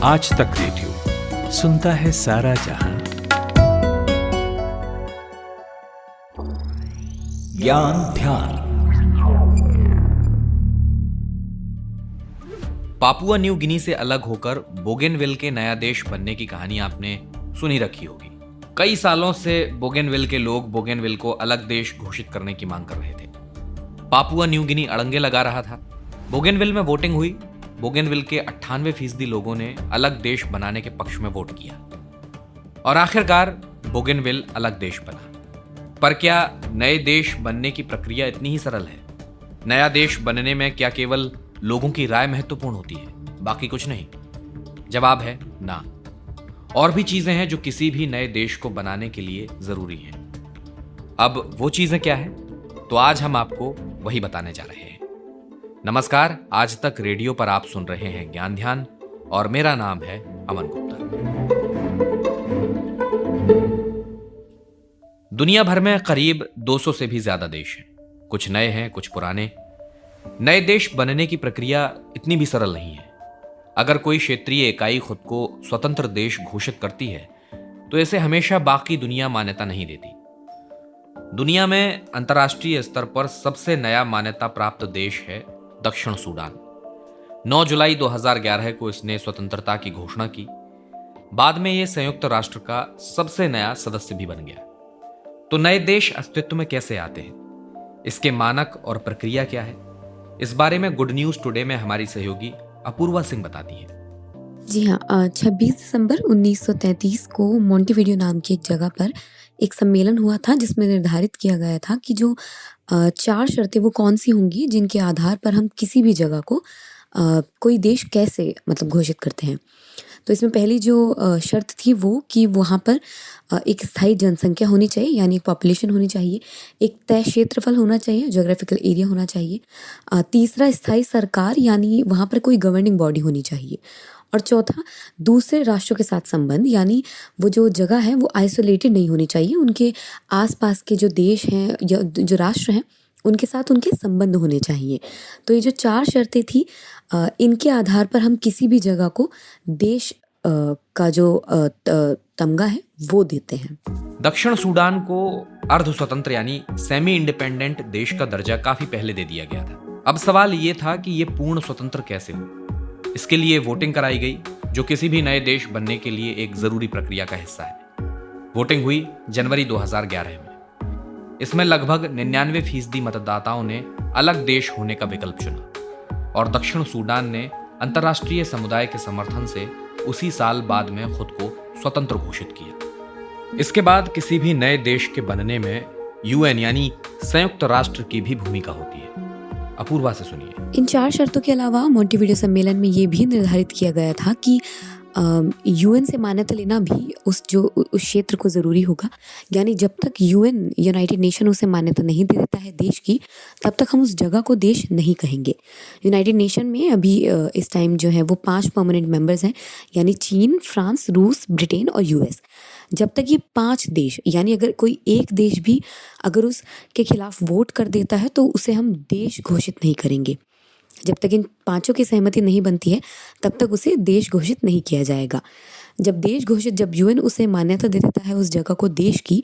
आज तक रेडियो सुनता है सारा जहां। ज्ञान ध्यान। पापुआ न्यू गिनी से अलग होकर बोगेनविल के नया देश बनने की कहानी आपने सुनी रखी होगी। कई सालों से बोगेनविल के लोग बोगेनविल को अलग देश घोषित करने की मांग कर रहे थे। पापुआ न्यू गिनी अड़ंगे लगा रहा था। बोगेनविल में वोटिंग हुई। बोगेनविल के 98% लोगों ने अलग देश बनाने के पक्ष में वोट किया और आखिरकार बोगेनविल अलग देश बना। पर क्या नए देश बनने की प्रक्रिया इतनी ही सरल है? नया देश बनने में क्या केवल लोगों की राय महत्वपूर्ण होती है, बाकी कुछ नहीं? जवाब है ना। और भी चीजें हैं जो किसी भी नए देश को बनाने के लिए जरूरी हैं। अब वो चीजें क्या है, तो आज हम आपको वही बताने जा रहे हैं। नमस्कार, आज तक रेडियो पर आप सुन रहे हैं ज्ञान ध्यान और मेरा नाम है अमन गुप्ता। दुनिया भर में करीब 200 से भी ज्यादा देश हैं। कुछ नए हैं, कुछ पुराने। नए देश बनने की प्रक्रिया इतनी भी सरल नहीं है। अगर कोई क्षेत्रीय इकाई खुद को स्वतंत्र देश घोषित करती है तो इसे हमेशा बाकी दुनिया मान्यता नहीं देती। दुनिया में अंतर्राष्ट्रीय स्तर पर सबसे नया मान्यता प्राप्त देश है दक्षिण सूडान। 9 जुलाई 2011 को इसने स्वतंत्रता की घोषणा की। बाद में यह संयुक्त राष्ट्र का सबसे नया सदस्य भी बन गया। तो नए देश अस्तित्व में कैसे आते हैं, इसके मानक और प्रक्रिया क्या है, इस बारे में गुड न्यूज टुडे में हमारी सहयोगी अपूर्वा सिंह बताती है। जी हाँ, 26 दिसंबर 1933 को मोंटेविडियो नाम की एक जगह पर एक सम्मेलन हुआ था जिसमें निर्धारित किया गया था कि जो 4 शर्तें वो कौन सी होंगी जिनके आधार पर हम किसी भी जगह को कोई देश कैसे घोषित करते हैं। तो इसमें पहली जो शर्त थी वो कि वहाँ पर एक स्थायी जनसंख्या होनी चाहिए, यानी एक पॉपुलेशन होनी चाहिए। एक तय क्षेत्रफल होना चाहिए, ज्योग्राफिकल एरिया होना चाहिए। तीसरा, स्थायी सरकार, यानी वहाँ पर कोई गवर्निंग बॉडी होनी चाहिए। और चौथा, दूसरे राष्ट्रों के साथ संबंध, यानी वो जो जगह है वो आइसोलेटेड नहीं होनी चाहिए। उनके आसपास के जो देश हैं या जो राष्ट्र हैं उनके साथ उनके संबंध होने चाहिए। तो ये जो 4 शर्तें थी, इनके आधार पर हम किसी भी जगह को देश का जो तमगा है वो देते हैं। दक्षिण सूडान को अर्ध स्वतंत्र यानी सेमी इंडिपेंडेंट देश का दर्जा काफी पहले दे दिया गया था। अब सवाल ये था कि ये पूर्ण स्वतंत्र कैसे हो। इसके लिए वोटिंग कराई गई, जो किसी भी नए देश बनने के लिए एक जरूरी प्रक्रिया का हिस्सा है। वोटिंग हुई जनवरी 2011 में। इसमें लगभग 99% मतदाताओं ने अलग देश होने का विकल्प चुना और दक्षिण सूडान ने अंतर्राष्ट्रीय समुदाय के समर्थन से उसी साल बाद में खुद को स्वतंत्र घोषित किया। इसके बाद किसी भी नए देश के बनने में यूएन यानी संयुक्त राष्ट्र की भी भूमिका होती है। अपूर्वा से सुनिए। इन 4 शर्तों के अलावा मोंटेविडियो सम्मेलन में ये भी निर्धारित किया गया था कि यूएन से मान्यता लेना भी उस क्षेत्र को ज़रूरी होगा। यानी जब तक यूएन, यूनाइटेड नेशन, उसे मान्यता नहीं दे देता है देश की, तब तक हम उस जगह को देश नहीं कहेंगे। यूनाइटेड नेशन में अभी इस टाइम जो है वो 5 परमानेंट मेंबर्स हैं, यानी चीन, फ्रांस, रूस, ब्रिटेन और यूएस। जब तक ये 5 देश, यानी अगर कोई एक देश भी अगर उसके खिलाफ वोट कर देता है तो उसे हम देश घोषित नहीं करेंगे। जब तक इन 5 की सहमति नहीं बनती है तब तक उसे देश घोषित नहीं किया जाएगा। जब यूएन उसे मान्यता दे देता है उस जगह को देश की,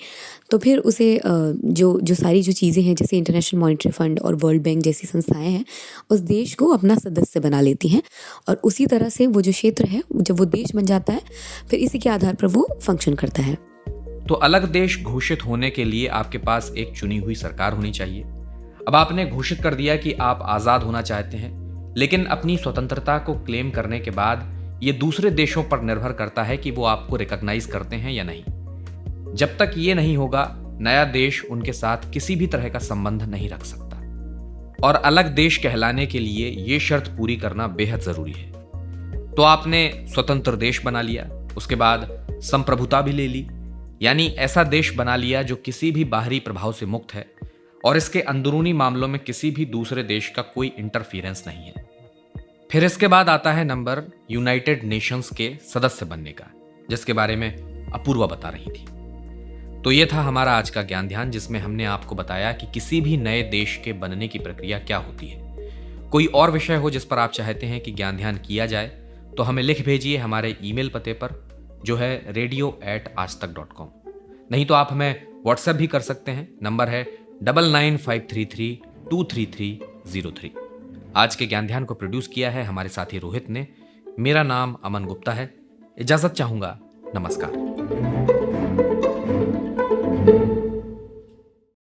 तो फिर उसे जो सारी जो चीज़ें हैं, जैसे इंटरनेशनल मॉनेटरी फंड और वर्ल्ड बैंक जैसी संस्थाएं हैं, उस देश को अपना सदस्य बना लेती हैं। और उसी तरह से वो जो क्षेत्र है, जब वो देश बन जाता है, फिर इसी के आधार पर वो फंक्शन करता है। तो अलग देश घोषित होने के लिए आपके पास एक चुनी हुई सरकार होनी चाहिए। अब आपने घोषित कर दिया कि आप आजाद होना चाहते हैं, लेकिन अपनी स्वतंत्रता को क्लेम करने के बाद ये दूसरे देशों पर निर्भर करता है कि वो आपको रिकॉग्नाइज करते हैं या नहीं। जब तक ये नहीं होगा, नया देश उनके साथ किसी भी तरह का संबंध नहीं रख सकता। और अलग देश कहलाने के लिए ये शर्त पूरी करना बेहद जरूरी है। तो आपने स्वतंत्र देश बना लिया, उसके बाद संप्रभुता भी ले ली, यानी ऐसा देश बना लिया जो किसी भी बाहरी प्रभाव से मुक्त है और इसके अंदरूनी मामलों में किसी भी दूसरे देश का कोई इंटरफेरेंस नहीं है। फिर इसके बाद आता है नंबर यूनाइटेड नेशंस के सदस्य बनने का, जिसके बारे में अपूर्वा बता रही थी। तो ये था हमारा आज का ज्ञान ध्यान, जिसमें हमने आपको बताया कि किसी भी नए देश के बनने की प्रक्रिया क्या होती है। कोई और विषय हो जिस पर आप चाहते हैं कि ज्ञान ध्यान किया जाए तो हमें लिख भेजिए हमारे ईमेल पते पर, जो है radio@aajtak.com। नहीं तो आप हमें व्हाट्सएप भी कर सकते हैं, नंबर है 9953323303। आज के ज्ञान ध्यान को प्रोड्यूस किया है हमारे साथी रोहित ने। मेरा नाम अमन गुप्ता है। इजाजत चाहूंगा। नमस्कार।